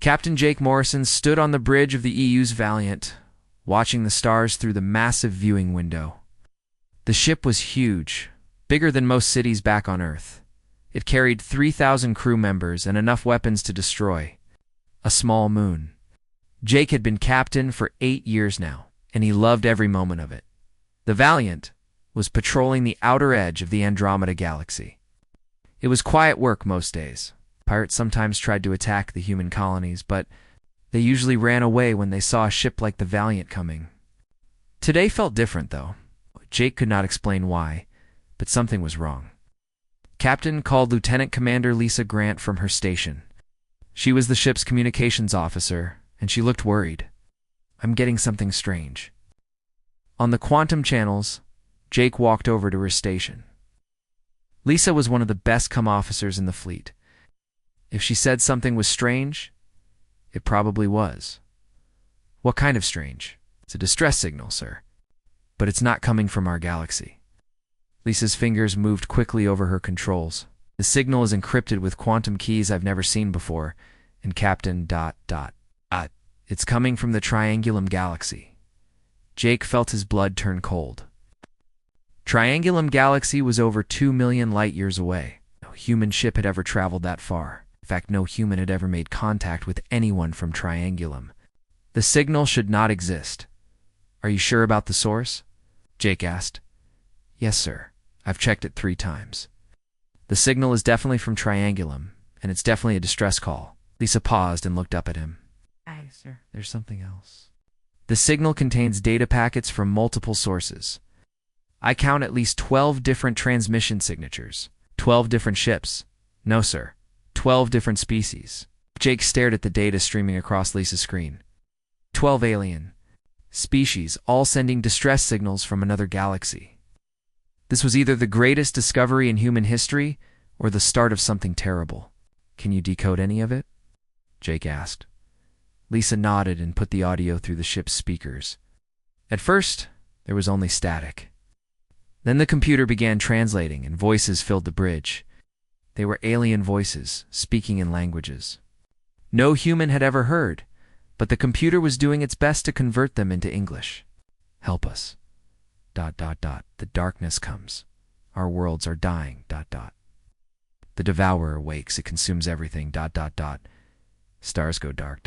Captain Jake Morrison stood on the bridge of the EU's Valiant, watching the stars through the massive viewing window. The ship was huge, bigger than most cities back on Earth. It carried 3,000 crew members and enough weapons to destroy a small moon. Jake had been captain for 8 years now, and he loved every moment of it. The Valiant was patrolling the outer edge of the Andromeda Galaxy. It was quiet work most days. Pirates sometimes tried to attack the human colonies, but they usually ran away when they saw a ship like the Valiant coming. Today felt different, though. Jake could not explain why, but something was wrong. Captain called Lieutenant Commander Lisa Grant from her station. She was the ship's communications officer, and she looked worried. "I'm getting something strange." On the quantum channels, Jake walked over to her station. Lisa was one of the best-come officers in the fleet. If she said something was strange, it probably was. "What kind of strange?" "It's a distress signal, sir. But it's not coming from our galaxy." Lisa's fingers moved quickly over her controls. "The signal is encrypted with quantum keys I've never seen before, and Captain ... It's coming from the Triangulum Galaxy." Jake felt his blood turn cold. Triangulum Galaxy was over 2 million light-years away. No human ship had ever traveled that far. In fact, no human had ever made contact with anyone from Triangulum. The signal should not exist. "Are you sure about the source?" Jake asked. "Yes, sir. I've checked it 3 times. The signal is definitely from Triangulum, and it's definitely a distress call." Lisa paused and looked up at him. "Aye, sir. There's something else." "The signal contains data packets from multiple sources. I count at least 12 different transmission signatures. 12 different ships. No, sir. 12 different species." Jake stared at the data streaming across Lisa's screen. 12 alien species, all sending distress signals from another galaxy. This was either the greatest discovery in human history or the start of something terrible. "Can you decode any of it?" Jake asked. Lisa nodded and put the audio through the ship's speakers. At first, there was only static. Then the computer began translating, and voices filled the bridge. They were alien voices, speaking in languages no human had ever heard, but the computer was doing its best to convert them into English. "Help us. ... The darkness comes. Our worlds are dying. ... The devourer awakes. It consumes everything. ... Stars go dark. ...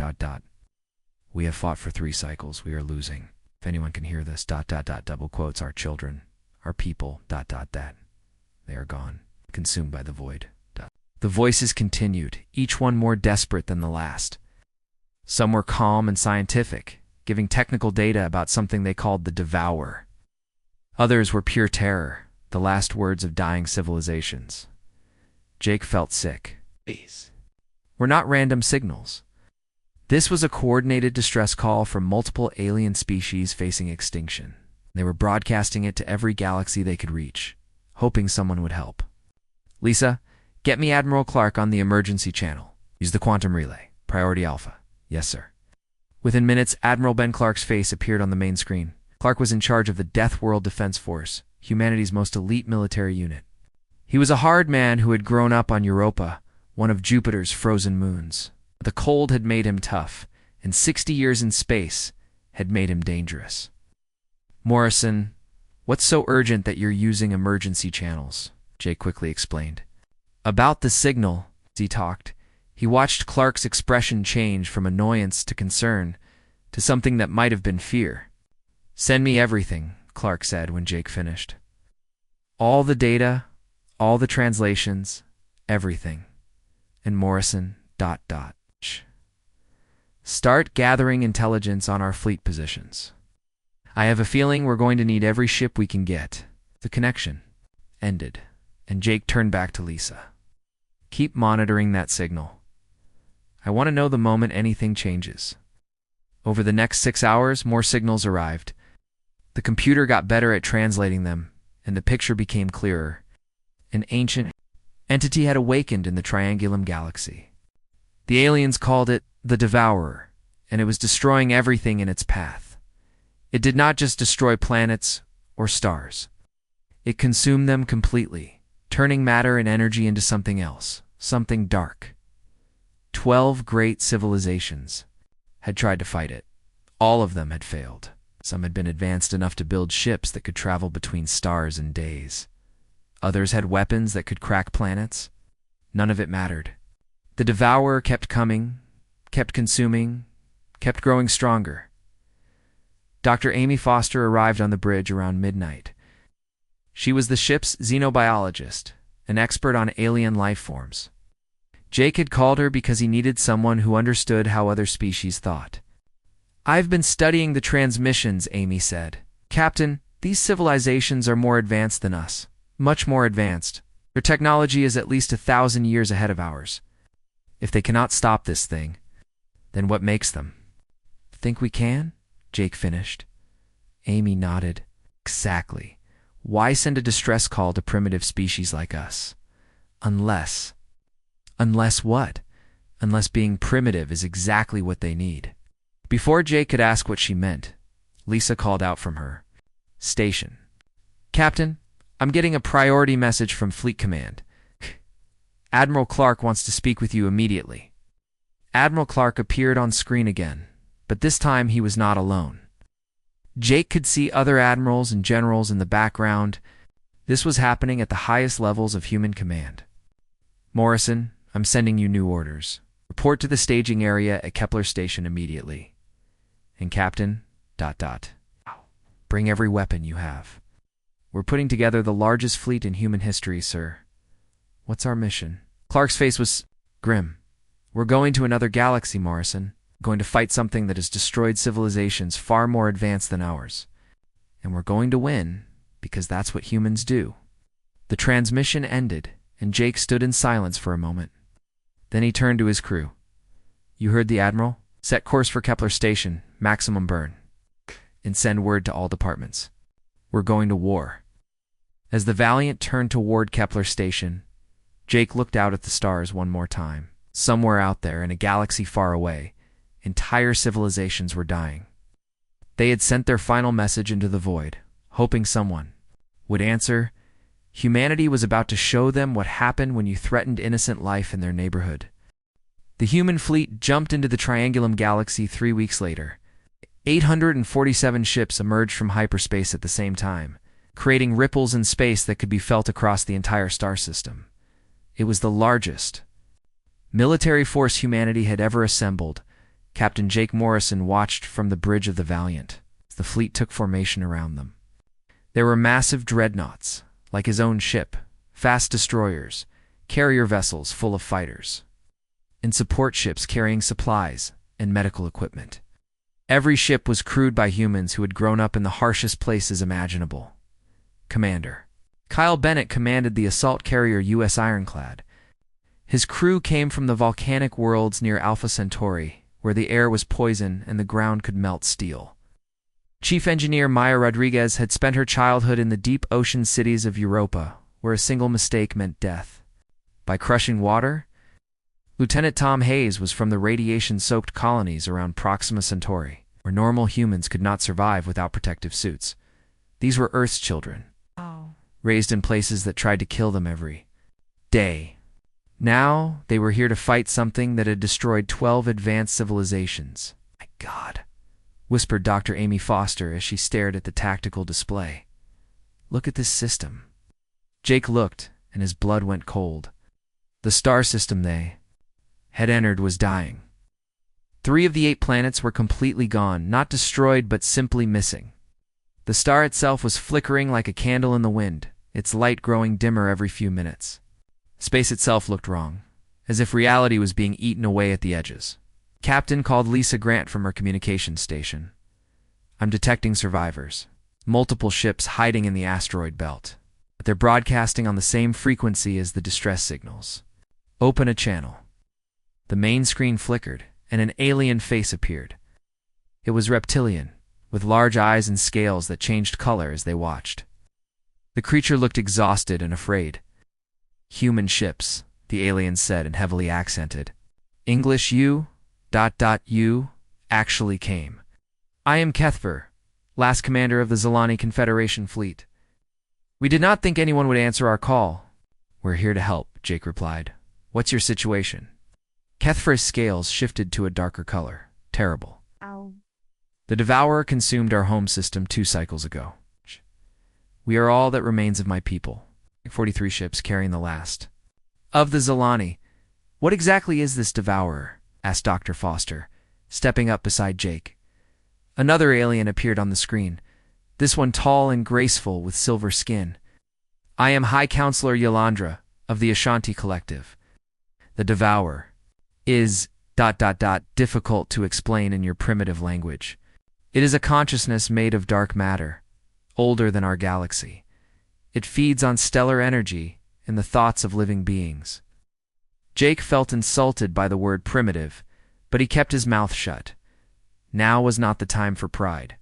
We have fought for 3 cycles. We are losing. If anyone can hear this. ... Double quotes. Our children. Our people. ... They are gone. Consumed by the void. ... The voices continued, each one more desperate than the last. Some were calm and scientific, giving technical data about something they called the devourer. Others were pure terror, the last words of dying civilizations. Jake felt sick. These were not random signals. This was a coordinated distress call from multiple alien species facing extinction. They were broadcasting it to every galaxy they could reach, hoping someone would help. "Lisa, get me Admiral Clark on the emergency channel. Use the quantum relay. Priority Alpha." "Yes, sir." Within minutes, Admiral Ben Clark's face appeared on the main screen. Clark was in charge of the Deathworld Defense Force, humanity's most elite military unit. He was a hard man who had grown up on Europa, one of Jupiter's frozen moons. The cold had made him tough, and 60 years in space had made him dangerous. "Morrison, what's so urgent that you're using emergency channels?" Jake quickly explained. About the signal, as he talked, he watched Clark's expression change from annoyance to concern to something that might have been fear. "Send me everything," Clark said when Jake finished. "All the data, all the translations, everything." And Morrison, ... "Start gathering intelligence on our fleet positions. I have a feeling we're going to need every ship we can get." The connection ended, and Jake turned back to Lisa. "Keep monitoring that signal. I want to know the moment anything changes." Over the next 6 hours, more signals arrived. The computer got better at translating them, and the picture became clearer. An ancient entity had awakened in the Triangulum Galaxy. The aliens called it the Devourer, and it was destroying everything in its path. It did not just destroy planets or stars. It consumed them completely, turning matter and energy into something else, something dark. 12 great civilizations had tried to fight it. All of them had failed. Some had been advanced enough to build ships that could travel between stars in days. Others had weapons that could crack planets. None of it mattered. The devourer kept coming, kept consuming, kept growing stronger. Dr. Amy Foster arrived on the bridge around midnight. She was the ship's xenobiologist, an expert on alien life forms. Jake had called her because he needed someone who understood how other species thought. "I've been studying the transmissions," Amy said. "Captain, these civilizations are more advanced than us. Much more advanced. Their technology is at least 1,000 years ahead of ours. If they cannot stop this thing, then what makes them?" "Think we can?" Jake finished. Amy nodded. "Exactly. Why send a distress call to primitive species like us? Unless what? Unless being primitive is exactly what they need." Before Jake could ask what she meant, Lisa called out from her station. "Captain, I'm getting a priority message from Fleet Command. Admiral Clark wants to speak with you immediately." Admiral Clark appeared on screen again, but this time he was not alone. Jake could see other admirals and generals in the background. This was happening at the highest levels of human command. "Morrison, I'm sending you new orders. Report to the staging area at Kepler Station immediately. And Captain, ... bring every weapon you have. We're putting together the largest fleet in human history, sir." "What's our mission?" Clark's face was grim. "We're going to another galaxy, Morrison. Going to fight something that has destroyed civilizations far more advanced than ours. And we're going to win, because that's what humans do." The transmission ended, and Jake stood in silence for a moment. Then he turned to his crew. "You heard the Admiral? Set course for Kepler Station, maximum burn. And send word to all departments. We're going to war." As the Valiant turned toward Kepler Station, Jake looked out at the stars one more time. Somewhere out there, in a galaxy far away, entire civilizations were dying. They had sent their final message into the void, hoping someone would answer. Humanity was about to show them what happened when you threatened innocent life in their neighborhood. The human fleet jumped into the Triangulum Galaxy 3 weeks later. 847 ships emerged from hyperspace at the same time, creating ripples in space that could be felt across the entire star system. It was the largest military force humanity had ever assembled. Captain Jake Morrison watched from the bridge of the Valiant as the fleet took formation around them. There were massive dreadnoughts, like his own ship, fast destroyers, carrier vessels full of fighters, and support ships carrying supplies and medical equipment. Every ship was crewed by humans who had grown up in the harshest places imaginable. Commander Kyle Bennett commanded the assault carrier U.S. Ironclad. His crew came from the volcanic worlds near Alpha Centauri, where the air was poison and the ground could melt steel. Chief Engineer Maya Rodriguez had spent her childhood in the deep ocean cities of Europa, where a single mistake meant death. By crushing water, Lieutenant Tom Hayes was from the radiation-soaked colonies around Proxima Centauri, where normal humans could not survive without protective suits. These were Earth's children, raised in places that tried to kill them every day. Now, they were here to fight something that had destroyed 12 advanced civilizations. "My God," whispered Dr. Amy Foster as she stared at the tactical display. "Look at this system." Jake looked, and his blood went cold. The star system they had entered was dying. 3 of the 8 planets were completely gone, not destroyed but simply missing. The star itself was flickering like a candle in the wind, its light growing dimmer every few minutes. Space itself looked wrong, as if reality was being eaten away at the edges. Captain called Lisa Grant from her communications station. "I'm detecting survivors. Multiple ships hiding in the asteroid belt. But they're broadcasting on the same frequency as the distress signals. Open a channel." The main screen flickered, and an alien face appeared. It was reptilian, with large eyes and scales that changed color as they watched. The creature looked exhausted and afraid. "Human ships," the alien said and heavily accented. "English you actually came. I am Kethver, last commander of the Zalani Confederation fleet. We did not think anyone would answer our call." "We're here to help," Jake replied. "What's your situation?" Kethfer's scales shifted to a darker color. Terrible. Ow. The Devourer consumed our home system 2 cycles ago. We are all that remains of my people. 43 ships carrying the last. Of the Zilani. What exactly is this Devourer? Asked Dr. Foster, stepping up beside Jake. Another alien appeared on the screen, this one tall and graceful with silver skin. I am High Counselor Yolandra of the Ashanti Collective. The Devourer is ... difficult to explain in your primitive language. It is a consciousness made of dark matter, older than our galaxy. It feeds on stellar energy and the thoughts of living beings. Jake felt insulted by the word primitive, but he kept his mouth shut. Now was not the time for pride.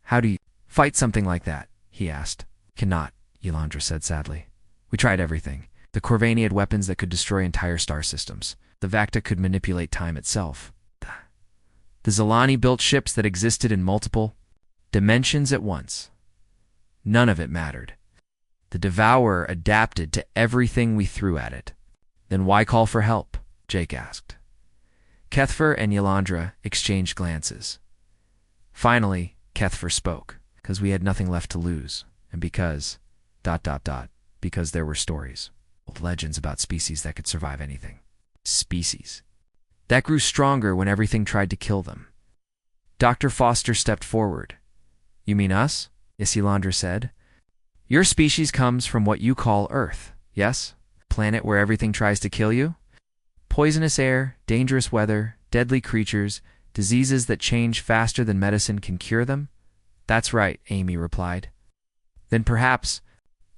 How do you fight something like that? He asked. Cannot, Yolandra said sadly. We tried everything. The Corvani had weapons that could destroy entire star systems. The Vacta could manipulate time itself. The Zilani built ships that existed in multiple dimensions at once. None of it mattered. The Devourer adapted to everything we threw at it. Then why call for help? Jake asked. Kethfer and Yolandra exchanged glances. Finally, Kethfer spoke, because we had nothing left to lose, and because ... because there were stories, old legends about species that could survive anything. Species. That grew stronger when everything tried to kill them. Dr. Foster stepped forward. You mean us? Yes, Yolandra said. Your species comes from what you call Earth, yes? Planet where everything tries to kill you? Poisonous air, dangerous weather, deadly creatures, diseases that change faster than medicine can cure them? That's right, Amy replied. Then perhaps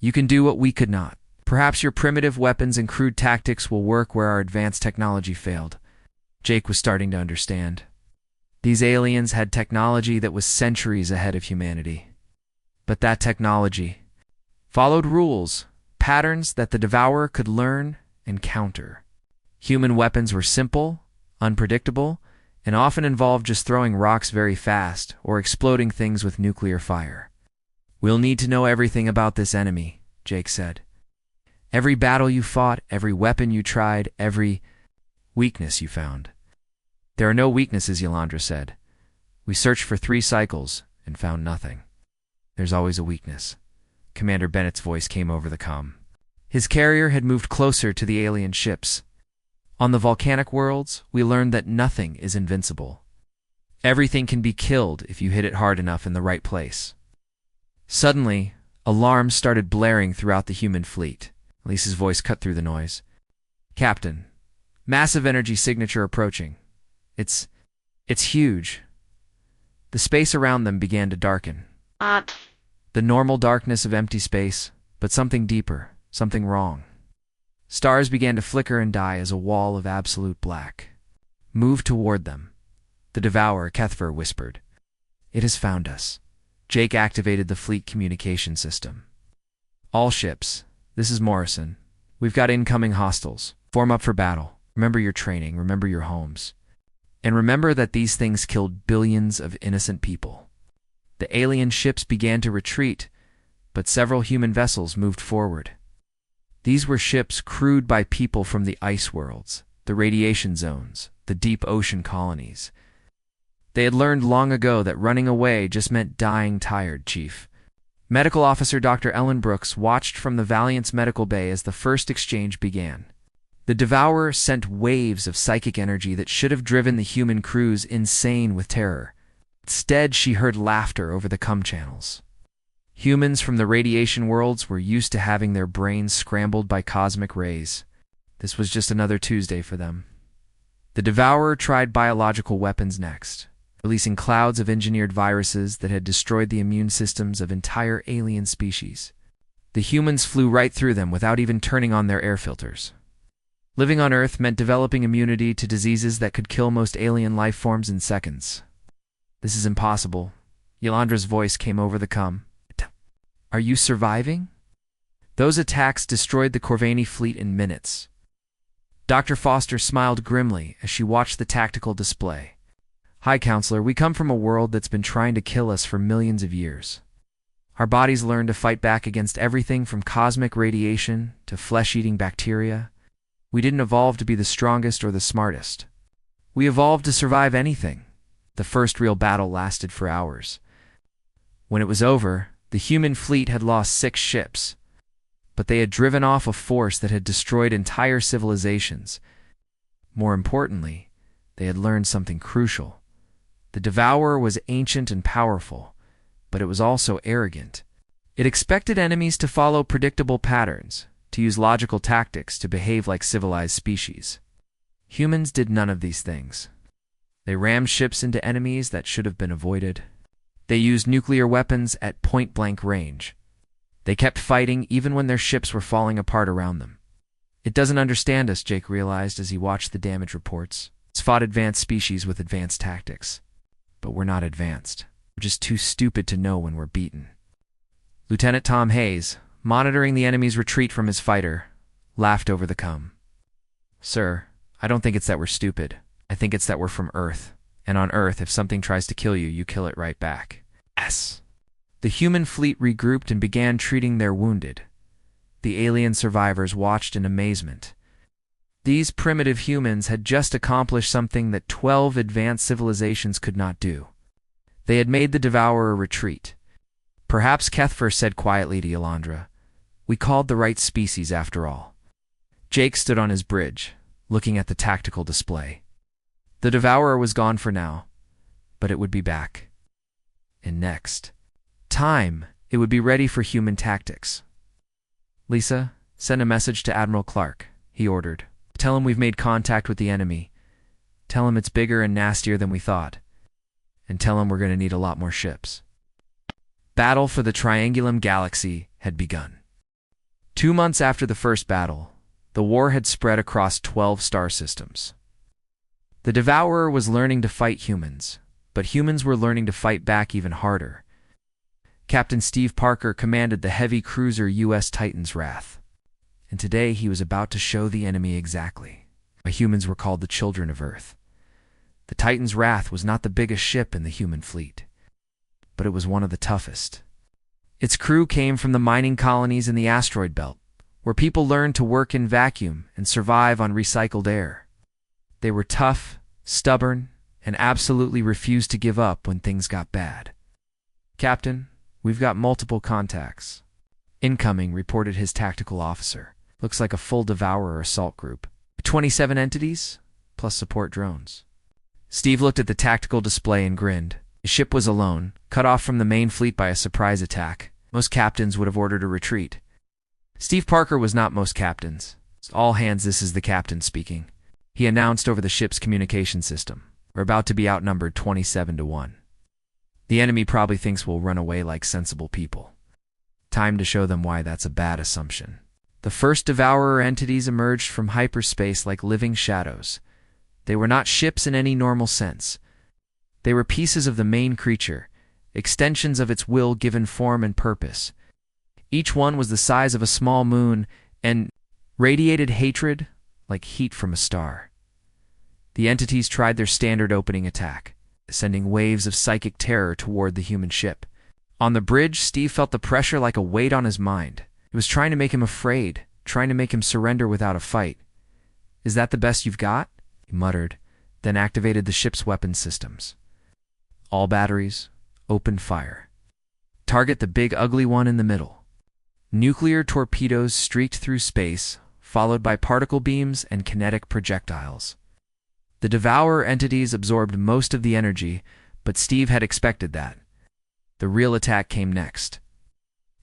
you can do what we could not. Perhaps your primitive weapons and crude tactics will work where our advanced technology failed. Jake was starting to understand. These aliens had technology that was centuries ahead of humanity. But that technology followed rules, patterns that the Devourer could learn and counter. Human weapons were simple, unpredictable, and often involved just throwing rocks very fast or exploding things with nuclear fire. We'll need to know everything about this enemy, Jake said. Every battle you fought, every weapon you tried, every weakness you found. There are no weaknesses, Yolandra said. We searched for 3 cycles and found nothing. There's always a weakness. Commander Bennett's voice came over the comm. His carrier had moved closer to the alien ships. On the volcanic worlds, we learned that nothing is invincible. Everything can be killed if you hit it hard enough in the right place. Suddenly, alarms started blaring throughout the human fleet. Lisa's voice cut through the noise. Captain, massive energy signature approaching. It's huge. The space around them began to darken. The normal darkness of empty space, but something deeper, something wrong. Stars began to flicker and die as a wall of absolute black moved toward them. The Devourer, Kethfer, whispered. It has found us. Jake activated the fleet communication system. All ships, this is Morrison. We've got incoming hostiles. Form up for battle. Remember your training, remember your homes. And remember that these things killed billions of innocent people. The alien ships began to retreat, but several human vessels moved forward. These were ships crewed by people from the ice worlds, the radiation zones, the deep ocean colonies. They had learned long ago that running away just meant dying tired, Chief. Medical Officer Dr. Ellen Brooks watched from the Valiant's medical bay as the first exchange began. The Devourer sent waves of psychic energy that should have driven the human crews insane with terror. Instead, she heard laughter over the comm channels. Humans from the radiation worlds were used to having their brains scrambled by cosmic rays. This was just another Tuesday for them. The Devourer tried biological weapons next, releasing clouds of engineered viruses that had destroyed the immune systems of entire alien species. The humans flew right through them without even turning on their air filters. Living on Earth meant developing immunity to diseases that could kill most alien life forms in seconds. This is impossible. Yolandra's voice came over the comm. Are you surviving? Those attacks destroyed the Corvani fleet in minutes. Dr. Foster smiled grimly as she watched the tactical display. Hi, Counselor, we come from a world that's been trying to kill us for millions of years. Our bodies learned to fight back against everything from cosmic radiation to flesh-eating bacteria. We didn't evolve to be the strongest or the smartest. We evolved to survive anything. The first real battle lasted for hours. When it was over, the human fleet had lost 6 ships, but they had driven off a force that had destroyed entire civilizations. More importantly, they had learned something crucial. The Devourer was ancient and powerful, but it was also arrogant. It expected enemies to follow predictable patterns, to use logical tactics to behave like civilized species. Humans did none of these things. They rammed ships into enemies that should have been avoided. They used nuclear weapons at point-blank range. They kept fighting even when their ships were falling apart around them. It doesn't understand us, Jake realized as he watched the damage reports. It's fought advanced species with advanced tactics. But we're not advanced. We're just too stupid to know when we're beaten. Lieutenant Tom Hayes, monitoring the enemy's retreat from his fighter, laughed over the cum. Sir, I don't think it's that we're stupid. I think it's that we're from Earth. And on Earth, if something tries to kill you, you kill it right back. Yes. The human fleet regrouped and began treating their wounded. The alien survivors watched in amazement. These primitive humans had just accomplished something that 12 advanced civilizations could not do. They had made the Devourer retreat. Perhaps Kethfer said quietly to Yolandra, "We called the right species after all." Jake stood on his bridge, looking at the tactical display. The Devourer was gone for now, but it would be back. In next time, it would be ready for human tactics. "Lisa, send a message to Admiral Clark," he ordered. "Tell him we've made contact with the enemy. Tell him it's bigger and nastier than we thought. And tell him we're going to need a lot more ships." Battle for the Triangulum Galaxy had begun. 2 months after the first battle, the war had spread across 12 star systems. The Devourer was learning to fight humans, but humans were learning to fight back even harder. Captain Steve Parker commanded the heavy cruiser U.S. Titan's Wrath, and today he was about to show the enemy exactly why humans were called the children of Earth. The Titan's Wrath was not the biggest ship in the human fleet, but it was one of the toughest. Its crew came from the mining colonies in the asteroid belt, where people learned to work in vacuum and survive on recycled air. They were tough, stubborn, and absolutely refused to give up when things got bad. "Captain, we've got multiple contacts." "Incoming," reported his tactical officer. "Looks like a full Devourer assault group. 27 entities, plus support drones." Steve looked at the tactical display and grinned. His ship was alone, cut off from the main fleet by a surprise attack. Most captains would have ordered a retreat. Steve Parker was not most captains. "All hands, this is the captain speaking," he announced over the ship's communication system. "We're about to be outnumbered 27-1. The enemy probably thinks we'll run away like sensible people. Time to show them why that's a bad assumption." The first Devourer entities emerged from hyperspace like living shadows. They were not ships in any normal sense. They were pieces of the main creature, extensions of its will given form and purpose. Each one was the size of a small moon and radiated hatred like heat from a star. The entities tried their standard opening attack, sending waves of psychic terror toward the human ship. On the bridge, Steve felt the pressure like a weight on his mind. It was trying to make him afraid, trying to make him surrender without a fight. "Is that the best you've got?" he muttered, then activated the ship's weapon systems. "All batteries, open fire. Target the big ugly one in the middle." Nuclear torpedoes streaked through space, followed by particle beams and kinetic projectiles. The Devourer entities absorbed most of the energy, but Steve had expected that. The real attack came next.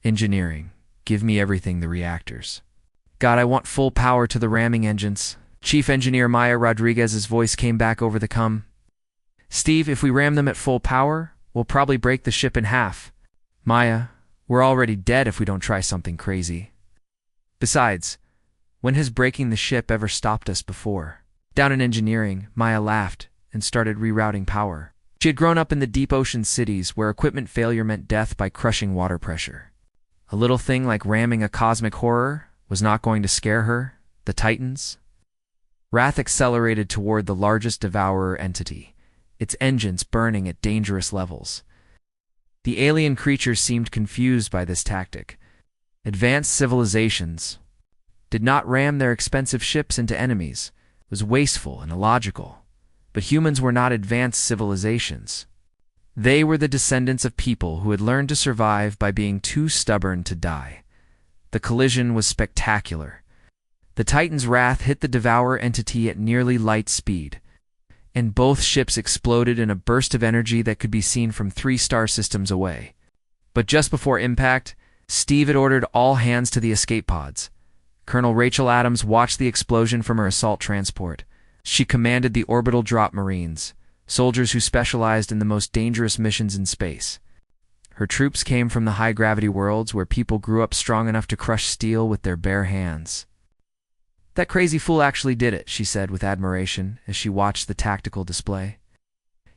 "Engineering. Give me everything, the reactors." "God, I want full power to the ramming engines." Chief Engineer Maya Rodriguez's voice came back over the cum. "Steve, if we ram them at full power, we'll probably break the ship in half." "Maya, we're already dead if we don't try something crazy. Besides, when has breaking the ship ever stopped us before?" Down in engineering, Maya laughed and started rerouting power. She had grown up in the deep ocean cities where equipment failure meant death by crushing water pressure. A little thing like ramming a cosmic horror was not going to scare her, the Titans. Wrath accelerated toward the largest Devourer entity, its engines burning at dangerous levels. The alien creatures seemed confused by this tactic. Advanced civilizations, did not ram their expensive ships into enemies. It was wasteful and illogical. But humans were not advanced civilizations. They were the descendants of people who had learned to survive by being too stubborn to die. The collision was spectacular. The Titan's wrath hit the Devourer entity at nearly light speed, and both ships exploded in a burst of energy that could be seen from 3 star systems away. But just before impact, Steve had ordered all hands to the escape pods. Colonel Rachel Adams watched the explosion from her assault transport. She commanded the orbital drop Marines, soldiers who specialized in the most dangerous missions in space. Her troops came from the high-gravity worlds where people grew up strong enough to crush steel with their bare hands. "That crazy fool actually did it," she said with admiration as she watched the tactical display.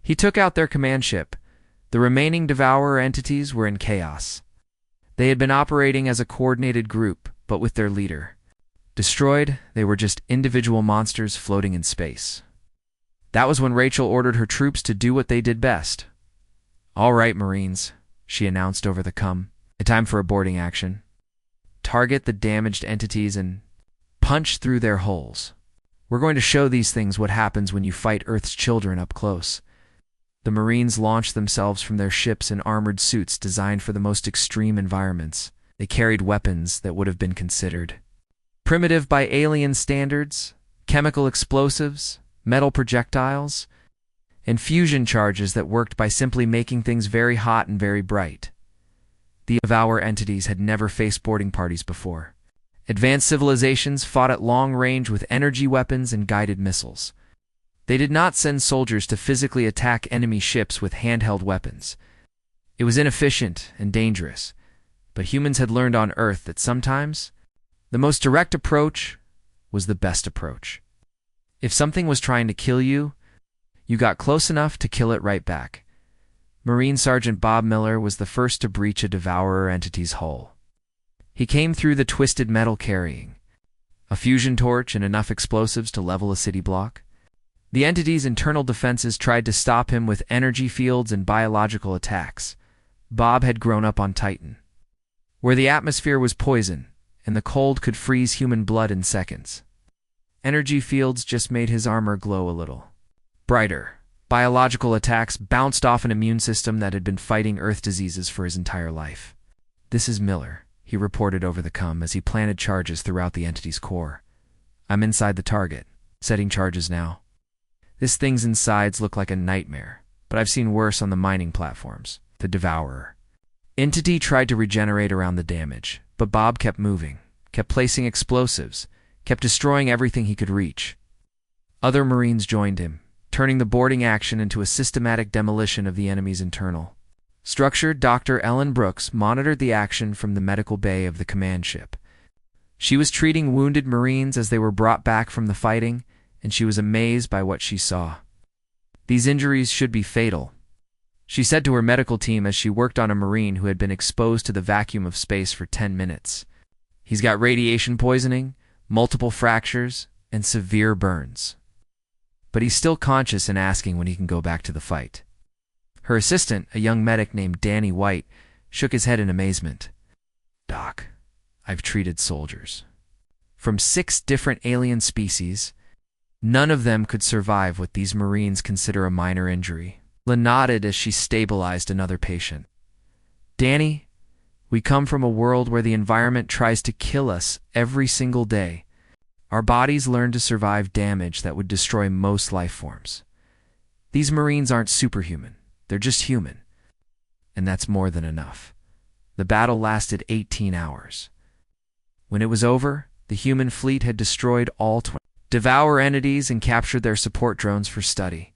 He took out their command ship. The remaining Devourer entities were in chaos. They had been operating as a coordinated group, but with their leader. Destroyed, they were just individual monsters floating in space. That was when Rachel ordered her troops to do what they did best. "All right, Marines," she announced over the comm. "Time for a boarding action. Target the damaged entities and punch through their hulls. We're going to show these things what happens when you fight Earth's children up close." The Marines launched themselves from their ships in armored suits designed for the most extreme environments. They carried weapons that would have been considered primitive by alien standards, chemical explosives, metal projectiles, and fusion charges that worked by simply making things very hot and very bright. The Devourer entities had never faced boarding parties before. Advanced civilizations fought at long range with energy weapons and guided missiles. They did not send soldiers to physically attack enemy ships with handheld weapons. It was inefficient and dangerous, but humans had learned on Earth that sometimes the most direct approach was the best approach. If something was trying to kill you, you got close enough to kill it right back. Marine Sergeant Bob Miller was the first to breach a Devourer entity's hull. He came through the twisted metal carrying a fusion torch and enough explosives to level a city block. The entity's internal defenses tried to stop him with energy fields and biological attacks. Bob had grown up on Titan, where the atmosphere was poison and the cold could freeze human blood in seconds. Energy fields just made his armor glow a little brighter. Biological attacks bounced off an immune system that had been fighting Earth diseases for his entire life. "This is Miller," he reported over the comm as he planted charges throughout the entity's core. "I'm inside the target, setting charges now. This thing's insides look like a nightmare, but I've seen worse on the mining platforms." The Devourer entity tried to regenerate around the damage, but Bob kept moving, kept placing explosives, kept destroying everything he could reach. Other Marines joined him, turning the boarding action into a systematic demolition of the enemy's internal structure. Dr. Ellen Brooks monitored the action from the medical bay of the command ship. She was treating wounded Marines as they were brought back from the fighting, and she was amazed by what she saw. "These injuries should be fatal," she said to her medical team as she worked on a Marine who had been exposed to the vacuum of space for 10 minutes. "He's got radiation poisoning, multiple fractures, and severe burns. But he's still conscious and asking when he can go back to the fight." Her assistant, a young medic named Danny White, shook his head in amazement. "Doc, I've treated soldiers from 6 different alien species. None of them could survive what these Marines consider a minor injury." Lynn nodded as she stabilized another patient. "Danny, we come from a world where the environment tries to kill us every single day. Our bodies learn to survive damage that would destroy most life forms. These Marines aren't superhuman. They're just human. And that's more than enough." The battle lasted 18 hours. When it was over, the human fleet had destroyed all 20 Devourer entities and captured their support drones for study.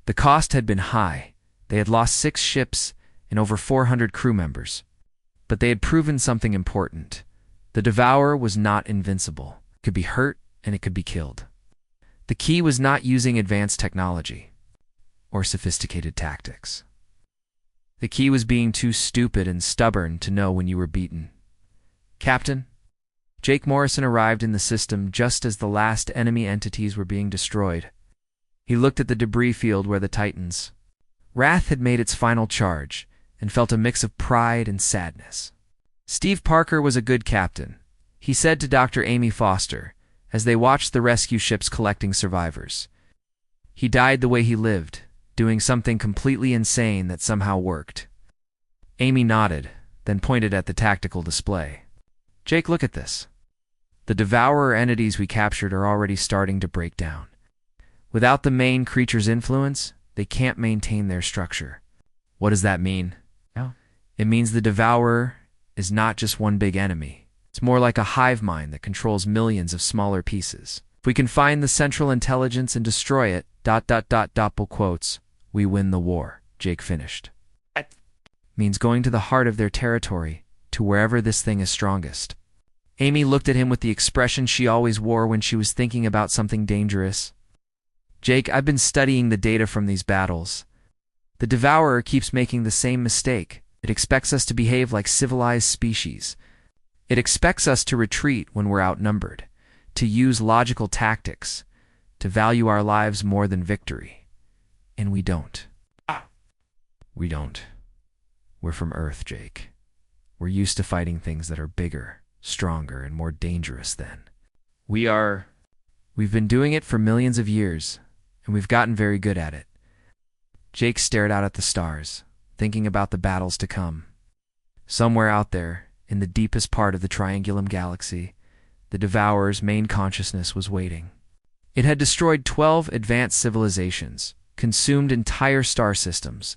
The cost had been high. They had lost 6 ships and over 400 crew members. But they had proven something important. The Devourer was not invincible. It could be hurt and it could be killed. The key was not using advanced technology or sophisticated tactics. The key was being too stupid and stubborn to know when you were beaten. "Captain?" Jake Morrison arrived in the system just as the last enemy entities were being destroyed. He looked at the debris field where the Titan's wrath had made its final charge and felt a mix of pride and sadness. Steve Parker was a good captain. he said to Dr. Amy Foster as they watched the rescue ships collecting survivors. He died the way he lived, doing something completely insane that somehow worked. Amy nodded, then pointed at the tactical display. Jake, look at this. The devourer entities we captured are already starting to break down. Without the main creature's influence, they can't maintain their structure. What does that mean? No. It means the devourer is not just one big enemy. It's more like a hive mind that controls millions of smaller pieces. If we can find the central intelligence and destroy it, ... we win the war, Jake finished. That Means going to the heart of their territory, to wherever this thing is strongest. Amy looked at him with the expression she always wore when she was thinking about something dangerous. Jake, I've been studying the data from these battles. The devourer keeps making the same mistake. It expects us to behave like civilized species. It expects us to retreat when we're outnumbered, to use logical tactics, to value our lives more than victory. And we don't. We don't. We're from Earth, Jake. We're used to fighting things that are bigger, stronger, and more dangerous than. We've been doing it for millions of years, and we've gotten very good at it. Jake stared out at the stars, thinking about the battles to come. Somewhere out there, in the deepest part of the Triangulum Galaxy, the Devourer's main consciousness was waiting. It had destroyed 12 advanced civilizations, consumed entire star systems,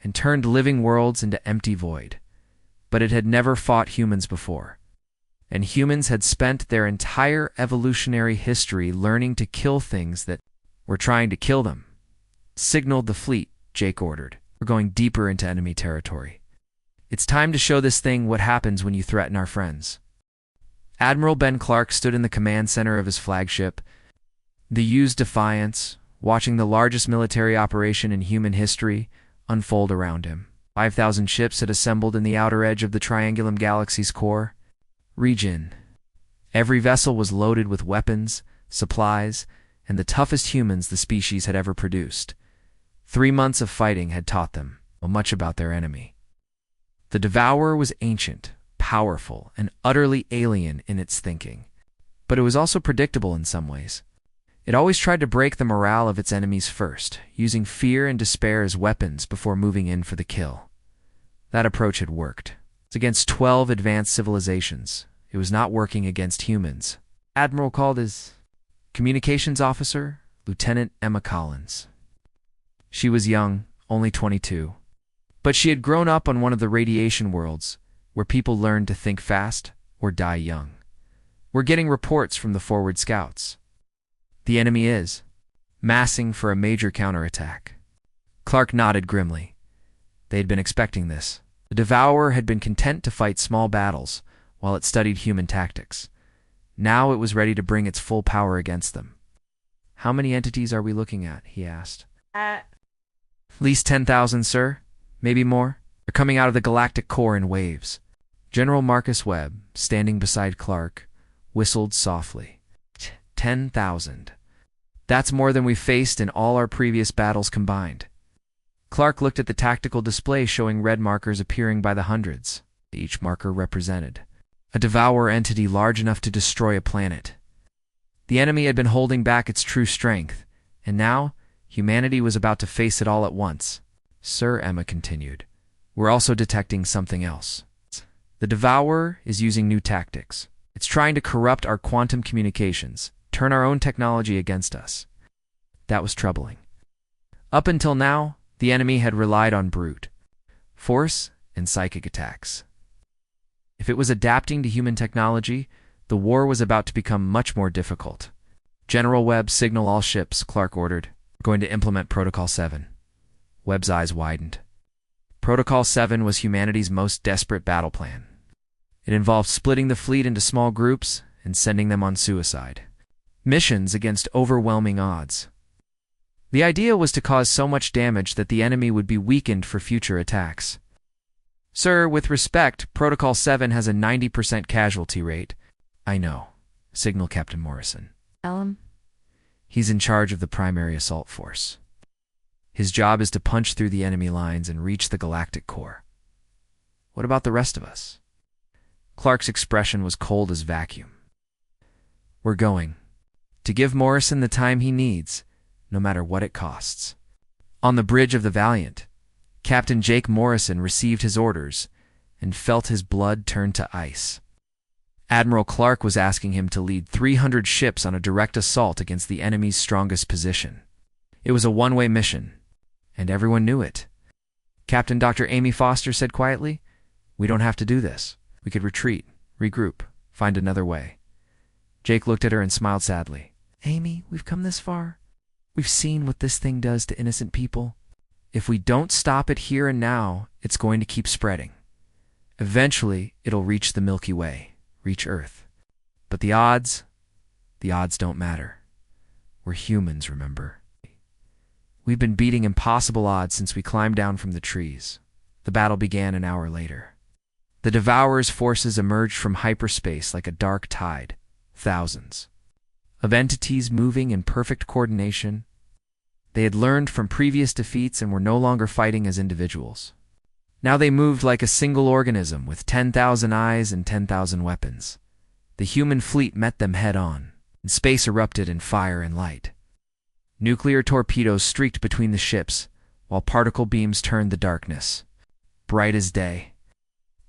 and turned living worlds into empty void. But it had never fought humans before. And humans had spent their entire evolutionary history learning to kill things that were trying to kill them. Signaled the fleet, Jake ordered. We're going deeper into enemy territory. It's time to show this thing what happens when you threaten our friends. Admiral Ben Clark stood in the command center of his flagship, the U's Defiance, watching the largest military operation in human history unfold around him. 5,000 ships had assembled in the outer edge of the Triangulum Galaxy's core region. Every vessel was loaded with weapons, supplies, and the toughest humans the species had ever produced. 3 months of fighting had taught them much about their enemy. The Devourer was ancient, powerful, and utterly alien in its thinking. But it was also predictable in some ways. It always tried to break the morale of its enemies first, using fear and despair as weapons before moving in for the kill. That approach had worked. It's against 12 advanced civilizations. It was not working against humans. Admiral called his communications officer, Lieutenant Emma Collins. She was young, only 22. But she had grown up on one of the radiation worlds, where people learned to think fast or die young. We're getting reports from the forward scouts. The enemy is massing for a major counterattack. Clark nodded grimly. They had been expecting this. The Devourer had been content to fight small battles while it studied human tactics. Now it was ready to bring its full power against them. How many entities are we looking at? He asked. At least 10,000, sir. Maybe more. They're coming out of the galactic core in waves. General Marcus Webb, standing beside Clark, whistled softly. 10,000. That's more than we've faced in all our previous battles combined. Clark looked at the tactical display showing red markers appearing by the hundreds. Each marker represented a devourer entity large enough to destroy a planet. The enemy had been holding back its true strength, and now humanity was about to face it all at once. Sir, Emma continued, we're also detecting something else. The devourer is using new tactics. It's trying to corrupt our quantum communications, turn our own technology against us. That was troubling. Up until now, the enemy had relied on brute force and psychic attacks. If it was adapting to human technology, the war was about to become much more difficult. General Webb, signal all ships, Clark ordered. We're going to implement Protocol 7. Webb's eyes widened. Protocol 7 was humanity's most desperate battle plan. It involved splitting the fleet into small groups and sending them on suicide. Missions against overwhelming odds. The idea was to cause so much damage that the enemy would be weakened for future attacks. Sir, with respect, Protocol 7 has a 90% casualty rate. I know. Signal Captain Morrison. Ellum? He's in charge of the primary assault force. His job is to punch through the enemy lines and reach the galactic core. What about the rest of us? Clark's expression was cold as vacuum. "We're going. To give Morrison the time he needs, no matter what it costs." On the bridge of the Valiant, Captain Jake Morrison received his orders and felt his blood turn to ice. Admiral Clark was asking him to lead 300 ships on a direct assault against the enemy's strongest position. It was a one-way mission, and everyone knew it. Captain Dr. Amy Foster said quietly, "We don't have to do this. We could retreat, regroup, find another way." Jake looked at her and smiled sadly. "Amy, we've come this far. We've seen what this thing does to innocent people. If we don't stop it here and now, it's going to keep spreading. Eventually, it'll reach the Milky Way, reach Earth. But the odds don't matter. We're humans, remember? We've been beating impossible odds since we climbed down from the trees." The battle began an hour later. The Devourer's forces emerged from hyperspace like a dark tide, thousands of entities moving in perfect coordination. They had learned from previous defeats and were no longer fighting as individuals. Now they moved like a single organism with 10,000 eyes and 10,000 weapons. The human fleet met them head-on, and space erupted in fire and light. Nuclear torpedoes streaked between the ships, while particle beams turned the darkness bright as day.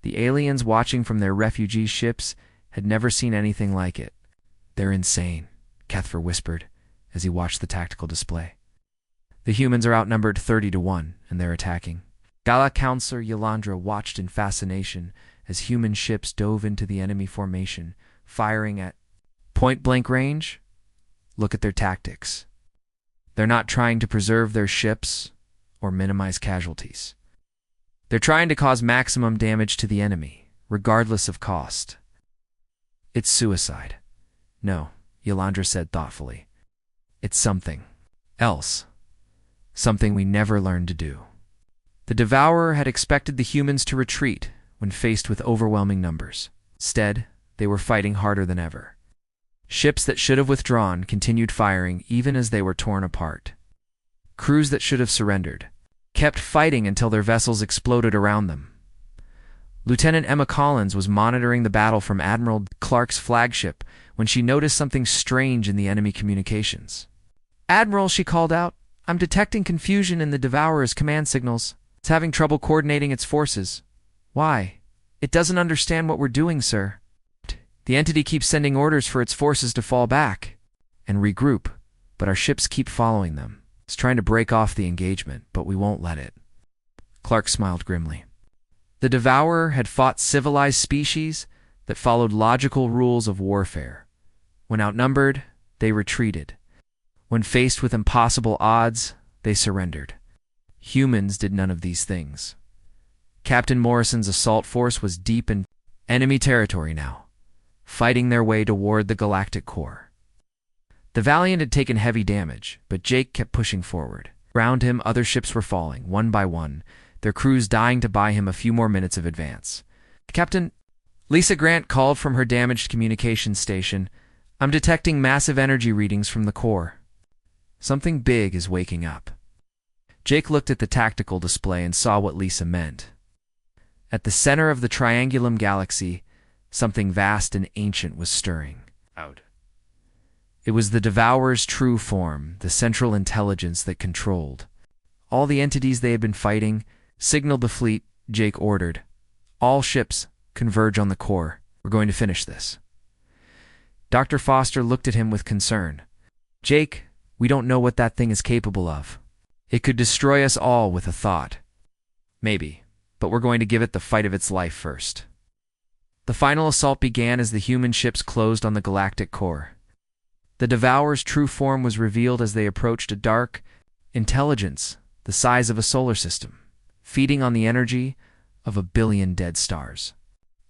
The aliens watching from their refugee ships had never seen anything like it. "They're insane," Kethfer whispered as he watched the tactical display. "The humans are outnumbered 30-1, and they're attacking." Gala Counselor Yolanda watched in fascination as human ships dove into the enemy formation, firing at point-blank range. Look at their tactics. They're not trying to preserve their ships or minimize casualties. They're trying to cause maximum damage to the enemy, regardless of cost. It's suicide. No, Yolanda said thoughtfully. It's something else. Something we never learned to do. The Devourer had expected the humans to retreat when faced with overwhelming numbers. Instead, they were fighting harder than ever. Ships that should have withdrawn continued firing even as they were torn apart. Crews that should have surrendered kept fighting until their vessels exploded around them. Lieutenant Emma Collins was monitoring the battle from Admiral Clark's flagship when she noticed something strange in the enemy communications. "Admiral," she called out, "I'm detecting confusion in the Devourer's command signals. It's having trouble coordinating its forces." "Why?" "It doesn't understand what we're doing, sir. The entity keeps sending orders for its forces to fall back and regroup, but our ships keep following them. It's trying to break off the engagement, but we won't let it." Clark smiled grimly. The Devourer had fought civilized species that followed logical rules of warfare. When outnumbered, they retreated. When faced with impossible odds, they surrendered. Humans did none of these things. Captain Morrison's assault force was deep in enemy territory now, fighting their way toward the galactic core. The Valiant had taken heavy damage, but Jake kept pushing forward. Around him, other ships were falling, one by one, their crews dying to buy him a few more minutes of advance. "Captain," Lisa Grant called from her damaged communications station, "I'm detecting massive energy readings from the core. Something big is waking up." Jake looked at the tactical display and saw what Lisa meant. At the center of the Triangulum galaxy, something vast and ancient was stirring. It was the Devourer's true form, the central intelligence that controlled all the entities they had been fighting. "Signal the fleet," Jake ordered. "All ships, converge on the core. We're going to finish this." Dr. Foster looked at him with concern. "Jake, we don't know what that thing is capable of. It could destroy us all with a thought." "Maybe, but we're going to give it the fight of its life first." The final assault began as the human ships closed on the galactic core. The Devourer's true form was revealed as they approached a dark intelligence the size of a solar system, feeding on the energy of 1 billion dead stars.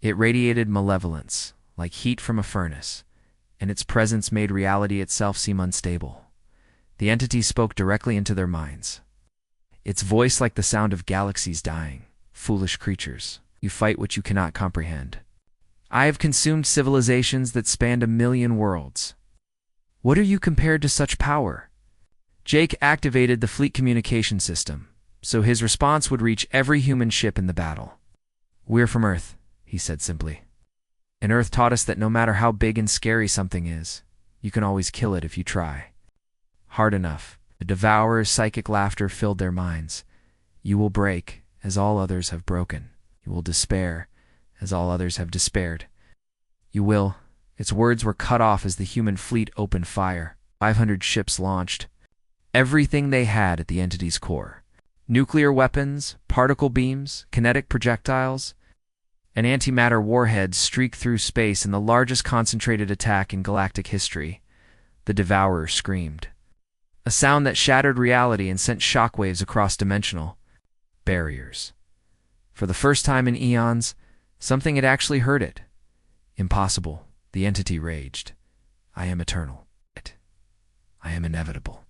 It radiated malevolence, like heat from a furnace, and its presence made reality itself seem unstable. The entity spoke directly into their minds. Its voice like the sound of galaxies dying. "Foolish creatures, you fight what you cannot comprehend. I have consumed civilizations that spanned 1 million worlds. What are you compared to such power?" Jake activated the fleet communication system, so his response would reach every human ship in the battle. "We're from Earth," he said simply. And Earth taught us that no matter how big and scary something is, you can always kill it if you try. Hard enough. The Devourer's psychic laughter filled their minds. You will break, as all others have broken. You will despair, as all others have despaired. You will. Its words were cut off as the human fleet opened fire. 500 ships launched. Everything they had at the entity's core. Nuclear weapons, particle beams, kinetic projectiles, and antimatter warheads streaked through space in the largest concentrated attack in galactic history. The Devourer screamed. A sound that shattered reality and sent shockwaves across dimensional barriers. For the first time in eons, something had actually heard it. Impossible, the entity raged. I am eternal. I am inevitable.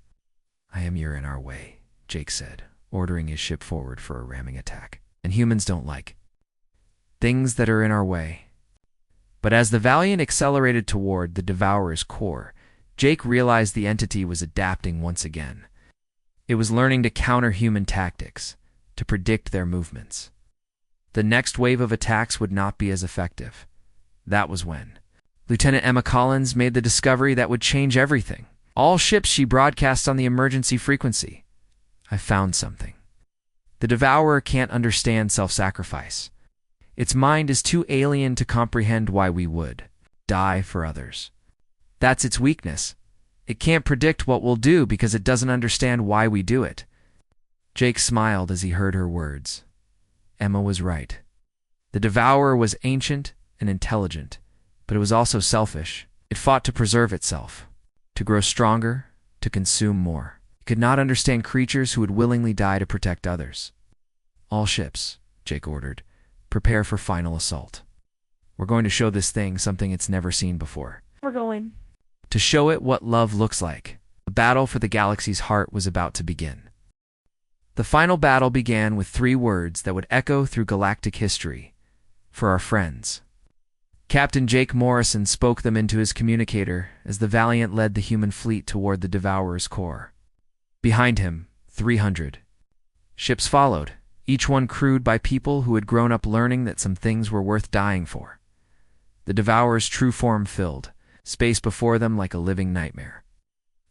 I am you're in our way, Jake said, ordering his ship forward for a ramming attack. And humans don't like things that are in our way. But as the Valiant accelerated toward the Devourer's core, Jake realized the entity was adapting once again. It was learning to counter human tactics, to predict their movements. The next wave of attacks would not be as effective. That was when Lieutenant Emma Collins made the discovery that would change everything. All ships she broadcast on the emergency frequency. I found something. The Devourer can't understand self-sacrifice. Its mind is too alien to comprehend why we would die for others. That's its weakness. It can't predict what we'll do because it doesn't understand why we do it. Jake smiled as he heard her words. Emma was right. The Devourer was ancient and intelligent, but it was also selfish. It fought to preserve itself, to grow stronger, to consume more. It could not understand creatures who would willingly die to protect others. All ships, Jake ordered, prepare for final assault. We're going to show this thing something it's never seen before. We're going to show it what love looks like. The battle for the galaxy's heart was about to begin. The final battle began with 3 words that would echo through galactic history. For our friends. Captain Jake Morrison spoke them into his communicator as the Valiant led the human fleet toward the Devourer's core. Behind him, 300 ships followed, each one crewed by people who had grown up learning that some things were worth dying for. The Devourer's true form filled space before them like a living nightmare.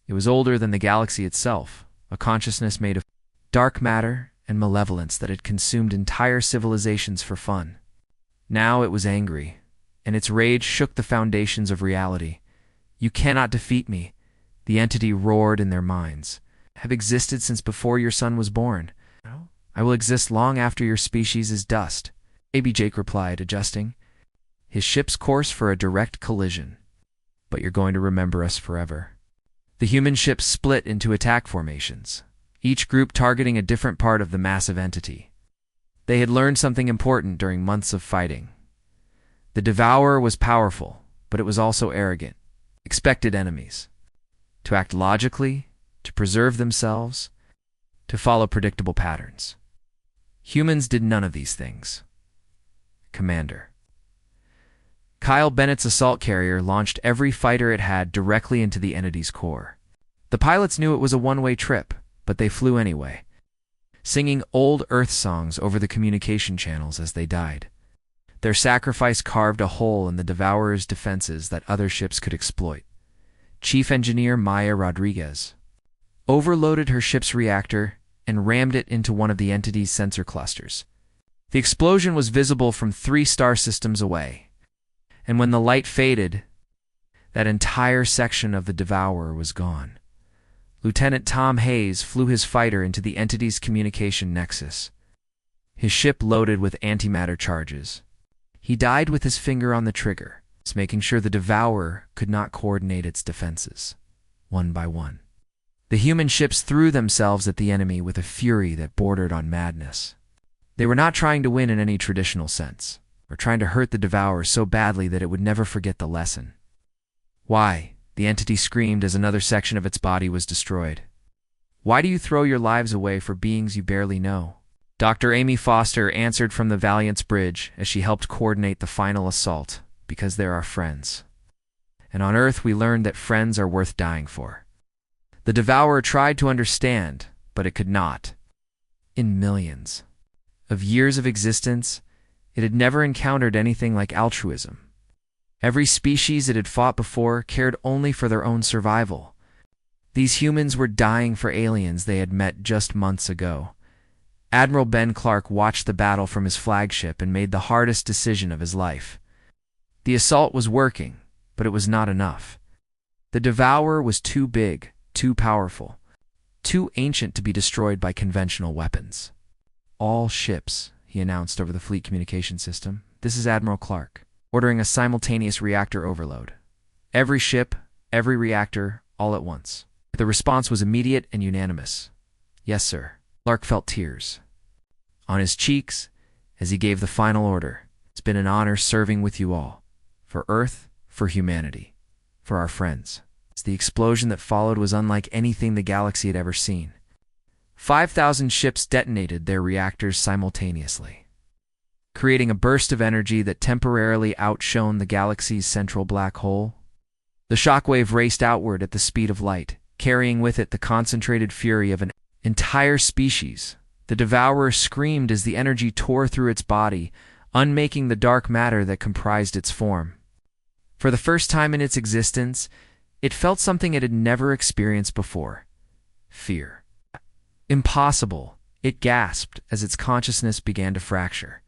It was older than the galaxy itself, a consciousness made of dark matter and malevolence that had consumed entire civilizations for fun. Now it was angry, and its rage shook the foundations of reality. You cannot defeat me, the entity roared in their minds. I have existed since before your son was born. I will exist long after your species is dust, Baby Jake replied, adjusting his ship's course for a direct collision. But you're going to remember us forever. The human ships split into attack formations, each group targeting a different part of the massive entity. They had learned something important during months of fighting. The Devourer was powerful, but it was also arrogant. Expected enemies to act logically, to preserve themselves, to follow predictable patterns. Humans did none of these things. Commander Kyle Bennett's assault carrier launched every fighter it had directly into the entity's core. The pilots knew it was a one-way trip, but they flew anyway, singing old Earth songs over the communication channels as they died. Their sacrifice carved a hole in the Devourer's defenses that other ships could exploit. Chief Engineer Maya Rodriguez overloaded her ship's reactor and rammed it into one of the entity's sensor clusters. The explosion was visible from 3 star systems away, and when the light faded, that entire section of the Devourer was gone. Lieutenant Tom Hayes flew his fighter into the entity's communication nexus, his ship loaded with antimatter charges. He died with his finger on the trigger, making sure the Devourer could not coordinate its defenses, one by one. The human ships threw themselves at the enemy with a fury that bordered on madness. They were not trying to win in any traditional sense, or trying to hurt the Devourer so badly that it would never forget the lesson. Why? The entity screamed as another section of its body was destroyed. Why do you throw your lives away for beings you barely know? Dr. Amy Foster answered from the Valiant's bridge as she helped coordinate the final assault, because they're our friends. And on Earth we learned that friends are worth dying for. The Devourer tried to understand, but it could not. In millions of years of existence, it had never encountered anything like altruism. Every species it had fought before cared only for their own survival. These humans were dying for aliens they had met just months ago. Admiral Ben Clark watched the battle from his flagship and made the hardest decision of his life. The assault was working, but it was not enough. The Devourer was too big, too powerful, too ancient to be destroyed by conventional weapons. "All ships," he announced over the fleet communication system. "This is Admiral Clark, ordering a simultaneous reactor overload. Every ship, every reactor, all at once." The response was immediate and unanimous. "Yes, sir." Clark felt tears on his cheeks as he gave the final order. "It's been an honor serving with you all. For Earth, for humanity, for our friends." The explosion that followed was unlike anything the galaxy had ever seen. 5,000 ships detonated their reactors simultaneously, creating a burst of energy that temporarily outshone the galaxy's central black hole. The shockwave raced outward at the speed of light, carrying with it the concentrated fury of an entire species. The Devourer screamed as the energy tore through its body, unmaking the dark matter that comprised its form. For the first time in its existence, it felt something it had never experienced before: fear. "Impossible," it gasped as its consciousness began to fracture.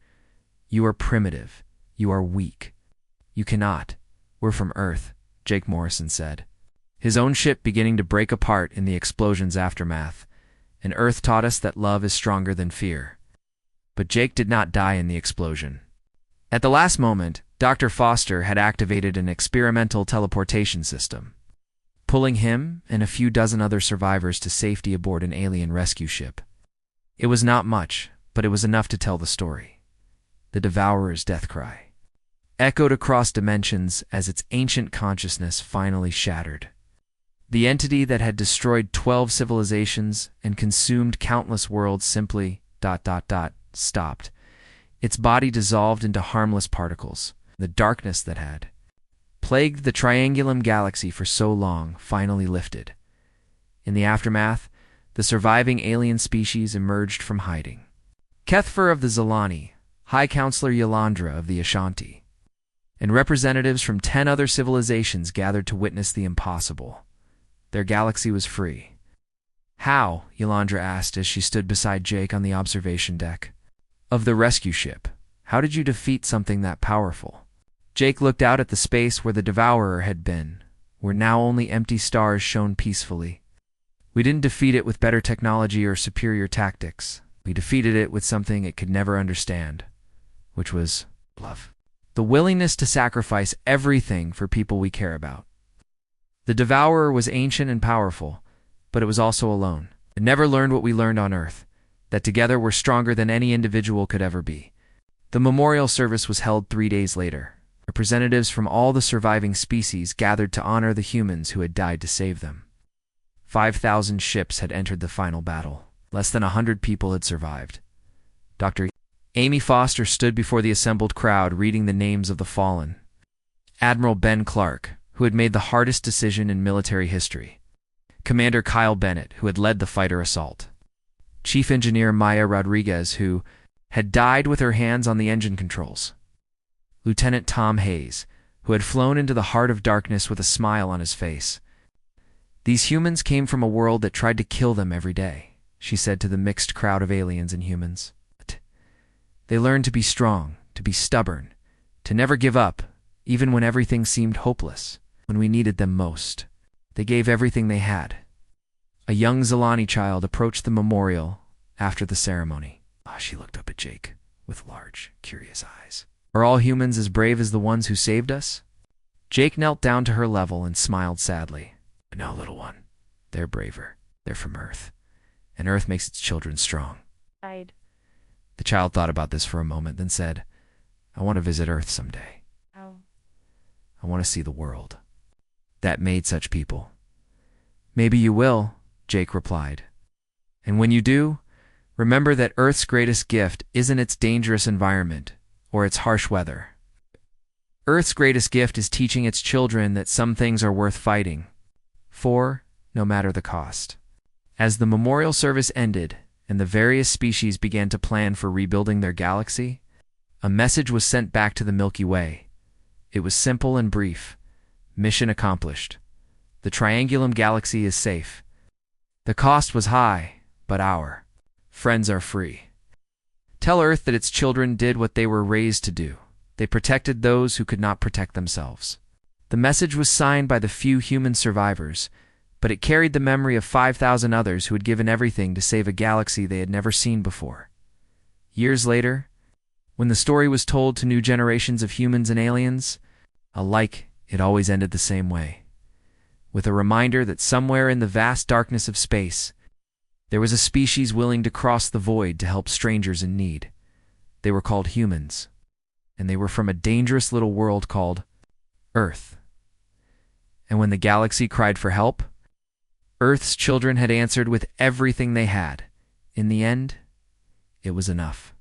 "You are primitive. You are weak. You cannot. We're from Earth," Jake Morrison said, his own ship beginning to break apart in the explosion's aftermath. "And Earth taught us that love is stronger than fear." But Jake did not die in the explosion. At the last moment, Dr. Foster had activated an experimental teleportation system, pulling him and a few dozen other survivors to safety aboard an alien rescue ship. It was not much, but it was enough to tell the story. The Devourer's death cry echoed across dimensions as its ancient consciousness finally shattered. The entity that had destroyed 12 civilizations and consumed countless worlds simply ... stopped. Its body dissolved into harmless particles. The darkness that had plagued the Triangulum galaxy for so long finally lifted. In the aftermath, the surviving alien species emerged from hiding. Kethfer of the Zilani, High Counselor Yalandra of the Ashanti, and representatives from 10 other civilizations gathered to witness the impossible. Their galaxy was free. "How?" Yalandra asked as she stood beside Jake on the observation deck of the rescue ship. "How did you defeat something that powerful?" Jake looked out at the space where the Devourer had been, where now only empty stars shone peacefully. "We didn't defeat it with better technology or superior tactics. We defeated it with something it could never understand, which was love. The willingness to sacrifice everything for people we care about." The Devourer was ancient and powerful, but it was also alone. It never learned what we learned on Earth, that together we're stronger than any individual could ever be. The memorial service was held 3 days later. Representatives from all the surviving species gathered to honor the humans who had died to save them. 5,000 ships had entered the final battle. Less than 100 people had survived. Dr. Amy Foster stood before the assembled crowd reading the names of the fallen. Admiral Ben Clark, who had made the hardest decision in military history. Commander Kyle Bennett, who had led the fighter assault. Chief Engineer Maya Rodriguez, who had died with her hands on the engine controls. Lieutenant Tom Hayes, who had flown into the heart of darkness with a smile on his face. "These humans came from a world that tried to kill them every day," she said to the mixed crowd of aliens and humans. "They learned to be strong, to be stubborn, to never give up, even when everything seemed hopeless. When we needed them most, they gave everything they had." A young Zilani child approached the memorial after the ceremony. She looked up at Jake with large, curious eyes. "Are all humans as brave as the ones who saved us?" Jake knelt down to her level and smiled sadly. "No, little one. They're braver. They're from Earth. And Earth makes its children strong." The child thought about this for a moment, then said, "I want to visit Earth someday. Oh. I want to see the world that made such people." "Maybe you will," Jake replied. "And when you do, remember that Earth's greatest gift isn't its dangerous environment or its harsh weather. Earth's greatest gift is teaching its children that some things are worth fighting for, no matter the cost." As the memorial service ended and the various species began to plan for rebuilding their galaxy, a message was sent back to the Milky Way. It was simple and brief. Mission accomplished. The Triangulum Galaxy is safe. The cost was high, but our friends are free. Tell Earth that its children did what they were raised to do. They protected those who could not protect themselves. The message was signed by the few human survivors, but it carried the memory of 5,000 others who had given everything to save a galaxy they had never seen before. Years later, when the story was told to new generations of humans and aliens, alike, it always ended the same way, with a reminder that somewhere in the vast darkness of space, there was a species willing to cross the void to help strangers in need. They were called humans, and they were from a dangerous little world called Earth. And when the galaxy cried for help, Earth's children had answered with everything they had. In the end, it was enough.